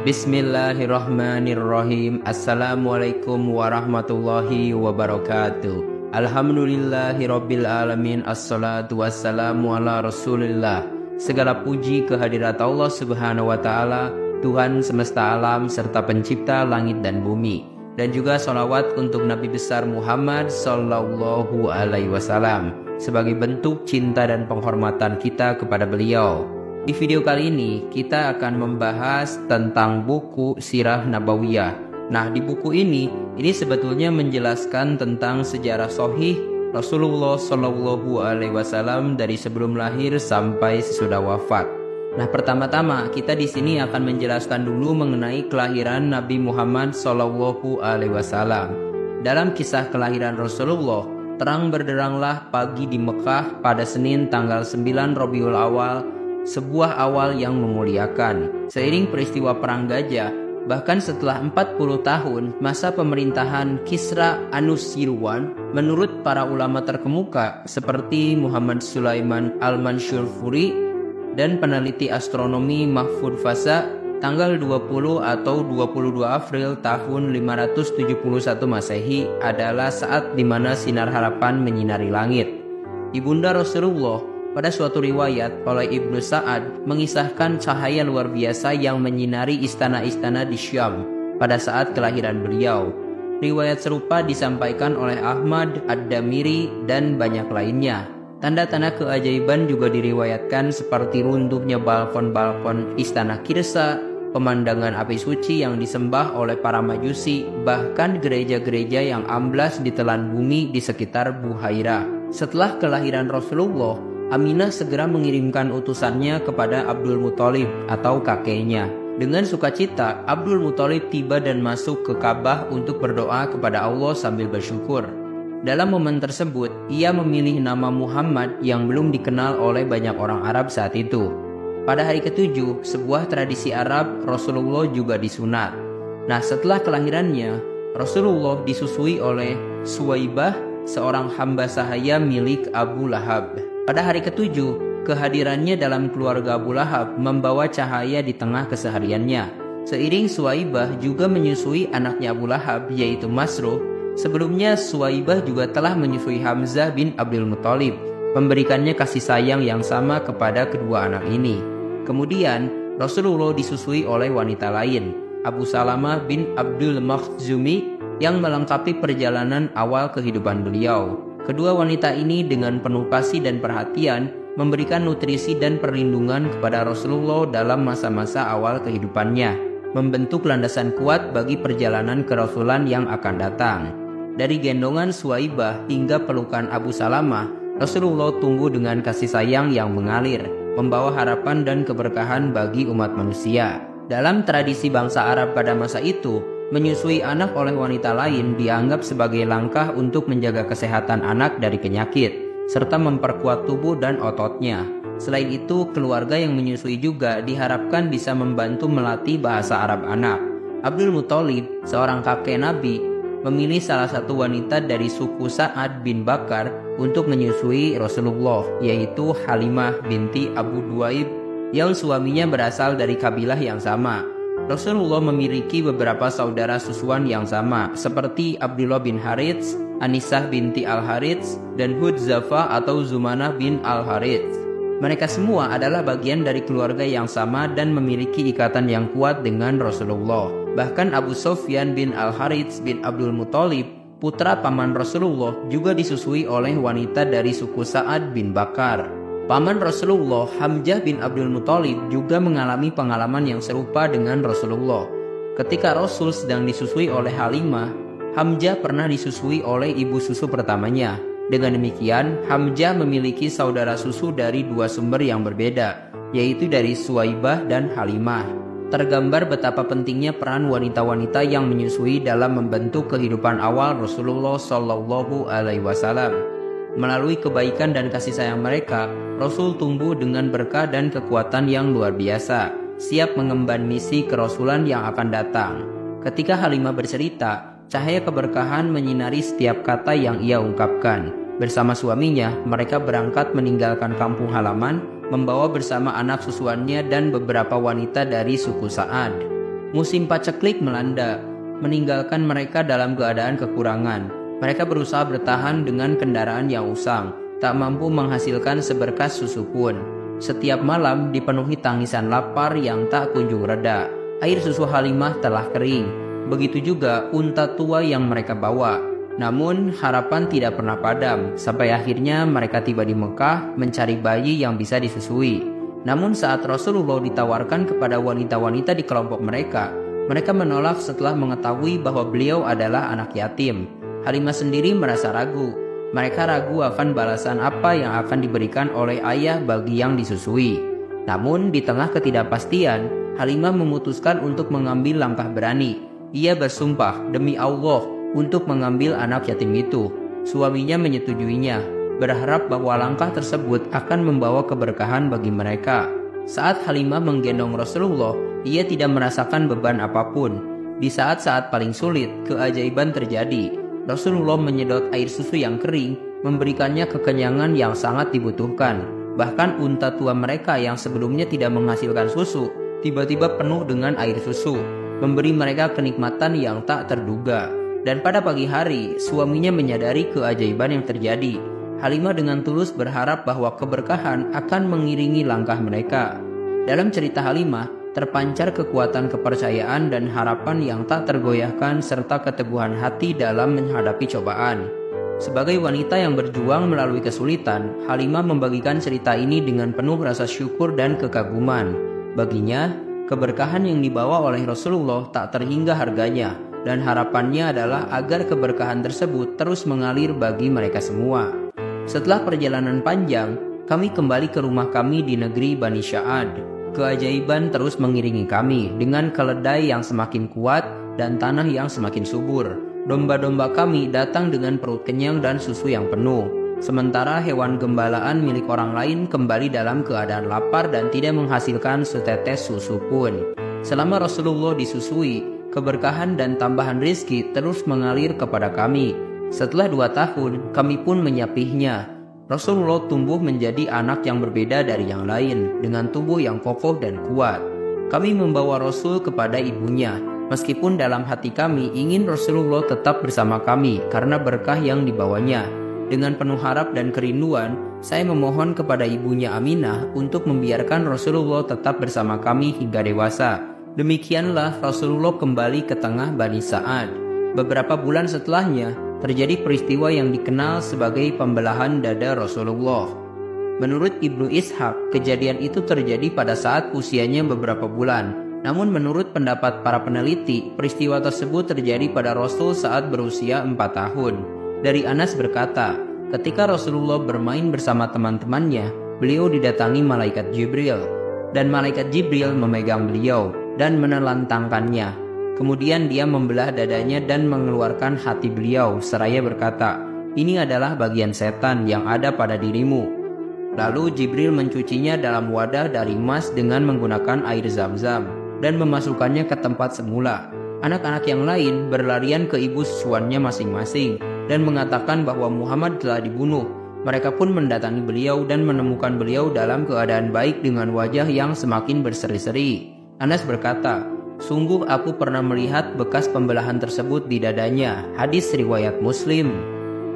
Bismillahirrahmanirrahim. Assalamualaikum warahmatullahi wabarakatuh. Alhamdulillahirabbil alamin. Assalatu wassalamu ala Rasulillah. Segala puji kehadirat Allah Subhanahu wa taala, Tuhan semesta alam serta pencipta langit dan bumi. Dan juga sholawat untuk Nabi besar Muhammad sallallahu alaihi wasallam sebagai bentuk cinta dan penghormatan kita kepada beliau. Di video kali ini kita akan membahas tentang buku Sirah Nabawiyah. Nah, di buku ini sebetulnya menjelaskan tentang sejarah sahih Rasulullah Shallallahu Alaihi Wasallam dari sebelum lahir sampai sesudah wafat. Nah, pertama-tama kita di sini akan menjelaskan dulu mengenai kelahiran Nabi Muhammad Shallallahu Alaihi Wasallam. Dalam kisah kelahiran Rasulullah, terang berderanglah pagi di Mekah pada Senin tanggal 9 Rabiul Awal, sebuah awal yang memuliakan. Seiring peristiwa Perang Gajah, bahkan setelah 40 tahun masa pemerintahan Kisra Anushirwan, menurut para ulama terkemuka seperti Muhammad Sulaiman Al-Mansyurfuri dan peneliti astronomi Mahfud Fasa, tanggal 20 atau 22 April tahun 571 Masehi adalah saat di mana sinar harapan menyinari langit. Ibunda Rasulullah pada suatu riwayat oleh Ibnu Sa'ad mengisahkan cahaya luar biasa yang menyinari istana-istana di Syam pada saat kelahiran beliau. Riwayat serupa disampaikan oleh Ahmad Ad-Damiri dan banyak lainnya. Tanda-tanda keajaiban juga diriwayatkan seperti runtuhnya balkon-balkon istana Kirsa, pemandangan api suci yang disembah oleh para majusi, bahkan gereja-gereja yang amblas ditelan bumi di sekitar Buhairah. Setelah kelahiran Rasulullah, Aminah segera mengirimkan utusannya kepada Abdul Muthalib atau kakeknya. Dengan sukacita, Abdul Muthalib tiba dan masuk ke Ka'bah untuk berdoa kepada Allah sambil bersyukur. Dalam momen tersebut, ia memilih nama Muhammad yang belum dikenal oleh banyak orang Arab saat itu. Pada hari ke-7, sebuah tradisi Arab, Rasulullah juga disunat. Nah, setelah kelahirannya, Rasulullah disusui oleh Suwaibah, seorang hamba sahaya milik Abu Lahab. Pada hari ke-7, kehadirannya dalam keluarga Abu Lahab membawa cahaya di tengah kesehariannya. Seiring Suwaibah juga menyusui anaknya Abu Lahab, yaitu Masruh. Sebelumnya Suwaibah juga telah menyusui Hamzah bin Abdul Muthalib, memberikannya kasih sayang yang sama kepada kedua anak ini. Kemudian Rasulullah disusui oleh wanita lain, Abu Salamah bin Abdul Makhzumi, yang melengkapi perjalanan awal kehidupan beliau. Kedua wanita ini dengan penuh kasih dan perhatian memberikan nutrisi dan perlindungan kepada Rasulullah dalam masa-masa awal kehidupannya, membentuk landasan kuat bagi perjalanan kerasulan yang akan datang. Dari gendongan Suwaibah hingga pelukan Abu Salamah, Rasulullah tumbuh dengan kasih sayang yang mengalir, membawa harapan dan keberkahan bagi umat manusia. Dalam tradisi bangsa Arab pada masa itu, menyusui anak oleh wanita lain dianggap sebagai langkah untuk menjaga kesehatan anak dari penyakit, serta memperkuat tubuh dan ototnya. Selain itu, keluarga yang menyusui juga diharapkan bisa membantu melatih bahasa Arab anak. Abdul Muthalib, seorang kakek Nabi, memilih salah satu wanita dari suku Sa'ad bin Bakar untuk menyusui Rasulullah, yaitu Halimah binti Abu Duaib, yang suaminya berasal dari kabilah yang sama. Rasulullah memiliki beberapa saudara susuan yang sama, seperti Abdullah bin Harits, Anisah binti Al-Harits, dan Hudzafah atau Zumanah bin Al-Harits. Mereka semua adalah bagian dari keluarga yang sama dan memiliki ikatan yang kuat dengan Rasulullah. Bahkan Abu Sufyan bin Al-Harits bin Abdul Muthalib, putra paman Rasulullah, juga disusui oleh wanita dari suku Sa'ad bin Bakar. Paman Rasulullah, Hamzah bin Abdul Muthalib, juga mengalami pengalaman yang serupa dengan Rasulullah. Ketika Rasul sedang disusui oleh Halimah, Hamzah pernah disusui oleh ibu susu pertamanya. Dengan demikian, Hamzah memiliki saudara susu dari dua sumber yang berbeda, yaitu dari Suwaibah dan Halimah. Tergambar betapa pentingnya peran wanita-wanita yang menyusui dalam membentuk kehidupan awal Rasulullah Shallallahu Alaihi Wasallam. Melalui kebaikan dan kasih sayang mereka, Rasul tumbuh dengan berkah dan kekuatan yang luar biasa, siap mengemban misi kerasulan yang akan datang. Ketika Halimah bercerita, cahaya keberkahan menyinari setiap kata yang ia ungkapkan. Bersama suaminya, mereka berangkat meninggalkan kampung halaman, membawa bersama anak susuannya dan beberapa wanita dari suku Sa'ad. Musim paceklik melanda, meninggalkan mereka dalam keadaan kekurangan. Mereka berusaha bertahan dengan kendaraan yang usang, tak mampu menghasilkan seberkas susu pun. Setiap malam dipenuhi tangisan lapar yang tak kunjung reda. Air susu Halimah telah kering. Begitu juga unta tua yang mereka bawa. Namun harapan tidak pernah padam, sampai akhirnya mereka tiba di Mekah mencari bayi yang bisa disusui. Namun saat Rasulullah ditawarkan kepada wanita-wanita di kelompok mereka menolak setelah mengetahui bahwa beliau adalah anak yatim. Halimah sendiri merasa ragu. Mereka ragu akan balasan apa yang akan diberikan oleh ayah bagi yang disusui. Namun di tengah ketidakpastian, Halimah memutuskan untuk mengambil langkah berani. Ia bersumpah demi Allah untuk mengambil anak yatim itu. Suaminya menyetujuinya, berharap bahwa langkah tersebut akan membawa keberkahan bagi mereka. Saat Halimah menggendong Rasulullah, ia tidak merasakan beban apapun. Di saat-saat paling sulit, keajaiban terjadi. Rasulullah menyedot air susu yang kering, memberikannya kekenyangan yang sangat dibutuhkan. Bahkan unta tua mereka yang sebelumnya tidak menghasilkan susu, tiba-tiba penuh dengan air susu, memberi mereka kenikmatan yang tak terduga. Dan pada pagi hari, suaminya menyadari keajaiban yang terjadi. Halimah dengan tulus berharap bahwa keberkahan akan mengiringi langkah mereka. Dalam cerita Halimah, terpancar kekuatan kepercayaan dan harapan yang tak tergoyahkan serta keteguhan hati dalam menghadapi cobaan. Sebagai wanita yang berjuang melalui kesulitan, Halimah membagikan cerita ini dengan penuh rasa syukur dan kekaguman. Baginya, keberkahan yang dibawa oleh Rasulullah tak terhingga harganya, dan harapannya adalah agar keberkahan tersebut terus mengalir bagi mereka semua. Setelah perjalanan panjang, kami kembali ke rumah kami di negeri Bani Sya'ad. Keajaiban terus mengiringi kami dengan keledai yang semakin kuat dan tanah yang semakin subur. Domba-domba kami datang dengan perut kenyang dan susu yang penuh. Sementara hewan gembalaan milik orang lain kembali dalam keadaan lapar dan tidak menghasilkan setetes susu pun. Selama Rasulullah disusui, keberkahan dan tambahan rizki terus mengalir kepada kami. Setelah 2 tahun, kami pun menyapihnya. Rasulullah tumbuh menjadi anak yang berbeda dari yang lain, dengan tubuh yang kokoh dan kuat. Kami membawa Rasul kepada ibunya, meskipun dalam hati kami ingin Rasulullah tetap bersama kami karena berkah yang dibawanya. Dengan penuh harap dan kerinduan, saya memohon kepada ibunya Aminah untuk membiarkan Rasulullah tetap bersama kami hingga dewasa. Demikianlah Rasulullah kembali ke tengah Bani Sa'ad. Beberapa bulan setelahnya, terjadi peristiwa yang dikenal sebagai pembelahan dada Rasulullah. Menurut Ibnu Ishaq, kejadian itu terjadi pada saat usianya beberapa bulan. Namun menurut pendapat para peneliti, peristiwa tersebut terjadi pada Rasul saat berusia 4 tahun. Dari Anas berkata, ketika Rasulullah bermain bersama teman-temannya, beliau didatangi malaikat Jibril. Dan malaikat Jibril memegang beliau dan menelantangkannya. Kemudian dia membelah dadanya dan mengeluarkan hati beliau seraya berkata, "Ini adalah bagian setan yang ada pada dirimu." Lalu Jibril mencucinya dalam wadah dari emas dengan menggunakan air zam-zam dan memasukkannya ke tempat semula. Anak-anak yang lain berlarian ke ibu susuannya masing-masing dan mengatakan bahwa Muhammad telah dibunuh. Mereka pun mendatangi beliau dan menemukan beliau dalam keadaan baik dengan wajah yang semakin berseri-seri. Anas berkata, "Sungguh aku pernah melihat bekas pembelahan tersebut di dadanya." Hadis riwayat Muslim.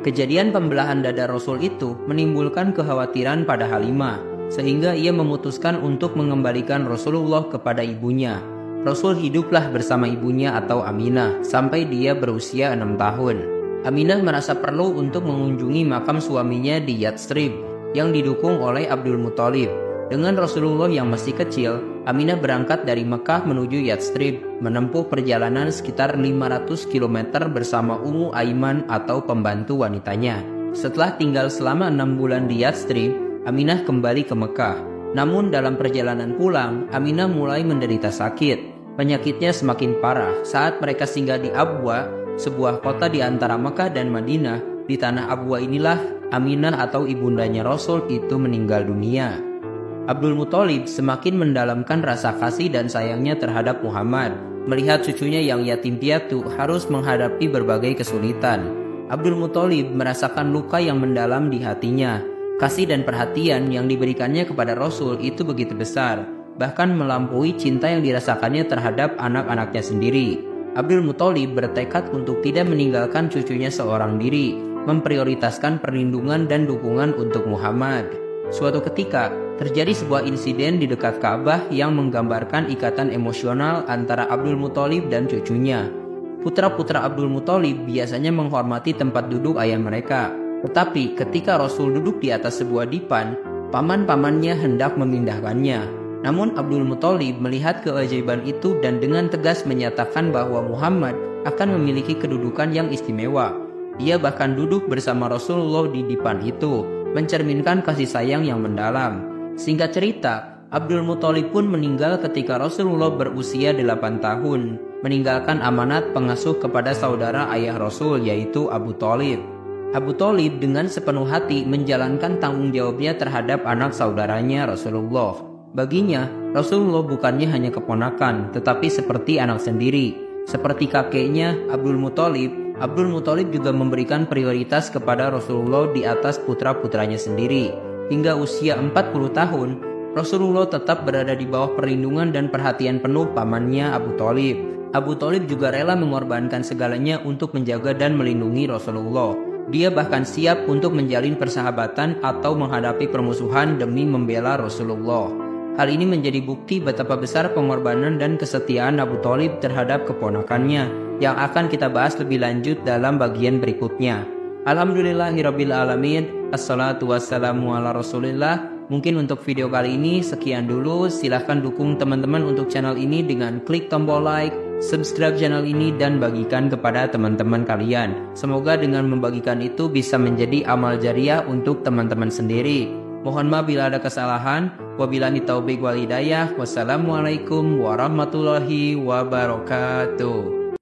Kejadian pembelahan dada Rasul itu menimbulkan kekhawatiran pada Halimah, sehingga ia memutuskan untuk mengembalikan Rasulullah kepada ibunya. Rasul hiduplah bersama ibunya atau Aminah sampai dia berusia 6 tahun. Aminah merasa perlu untuk mengunjungi makam suaminya di Yathrib yang didukung oleh Abdul Muthalib. Dengan Rasulullah yang masih kecil, Aminah berangkat dari Mekah menuju Yathrib, menempuh perjalanan sekitar 500 km bersama Ummu Aiman atau pembantu wanitanya. Setelah tinggal selama 6 bulan di Yathrib, Aminah kembali ke Mekah. Namun dalam perjalanan pulang, Aminah mulai menderita sakit. Penyakitnya semakin parah saat mereka singgah di Abwa, sebuah kota di antara Mekah dan Madinah. Di tanah Abwa inilah Aminah atau ibundanya Rasul itu meninggal dunia. Abdul Muthalib semakin mendalamkan rasa kasih dan sayangnya terhadap Muhammad. Melihat cucunya yang yatim piatu harus menghadapi berbagai kesulitan, Abdul Muthalib merasakan luka yang mendalam di hatinya. Kasih dan perhatian yang diberikannya kepada Rasul itu begitu besar. bahkan melampaui cinta yang dirasakannya terhadap anak-anaknya sendiri. Abdul Muthalib bertekad untuk tidak meninggalkan cucunya seorang diri, memprioritaskan perlindungan dan dukungan untuk Muhammad. Suatu ketika, terjadi sebuah insiden di dekat Ka'bah yang menggambarkan ikatan emosional antara Abdul Muthalib dan cucunya. Putra-putra Abdul Muthalib biasanya menghormati tempat duduk ayah mereka. Tetapi ketika Rasul duduk di atas sebuah dipan, paman-pamannya hendak memindahkannya. Namun Abdul Muthalib melihat keajaiban itu dan dengan tegas menyatakan bahwa Muhammad akan memiliki kedudukan yang istimewa. Ia bahkan duduk bersama Rasulullah di dipan itu, mencerminkan kasih sayang yang mendalam. Singkat cerita, Abdul Muthalib pun meninggal ketika Rasulullah berusia 8 tahun, meninggalkan amanat pengasuh kepada saudara ayah Rasul yaitu Abu Thalib. Abu Thalib dengan sepenuh hati menjalankan tanggung jawabnya terhadap anak saudaranya Rasulullah. Baginya, Rasulullah bukannya hanya keponakan, tetapi seperti anak sendiri. Seperti kakeknya, Abdul Muthalib juga memberikan prioritas kepada Rasulullah di atas putra-putranya sendiri. Hingga usia 40 tahun, Rasulullah tetap berada di bawah perlindungan dan perhatian penuh pamannya Abu Thalib. Abu Thalib juga rela mengorbankan segalanya untuk menjaga dan melindungi Rasulullah. Dia bahkan siap untuk menjalin persahabatan atau menghadapi permusuhan demi membela Rasulullah. Hal ini menjadi bukti betapa besar pengorbanan dan kesetiaan Abu Thalib terhadap keponakannya, yang akan kita bahas lebih lanjut dalam bagian berikutnya. Alhamdulillahirabbil alamin. Assalatu wassalamu ala Rasulillah. Mungkin untuk video kali ini sekian dulu. Silahkan dukung teman-teman untuk channel ini dengan klik tombol like, subscribe channel ini, dan bagikan kepada teman-teman kalian. Semoga dengan membagikan itu bisa menjadi amal jariah untuk teman-teman sendiri. Mohon maaf bila ada kesalahan. Wabillahi taufik wal hidayah. Wassalamualaikum warahmatullahi wabarakatuh.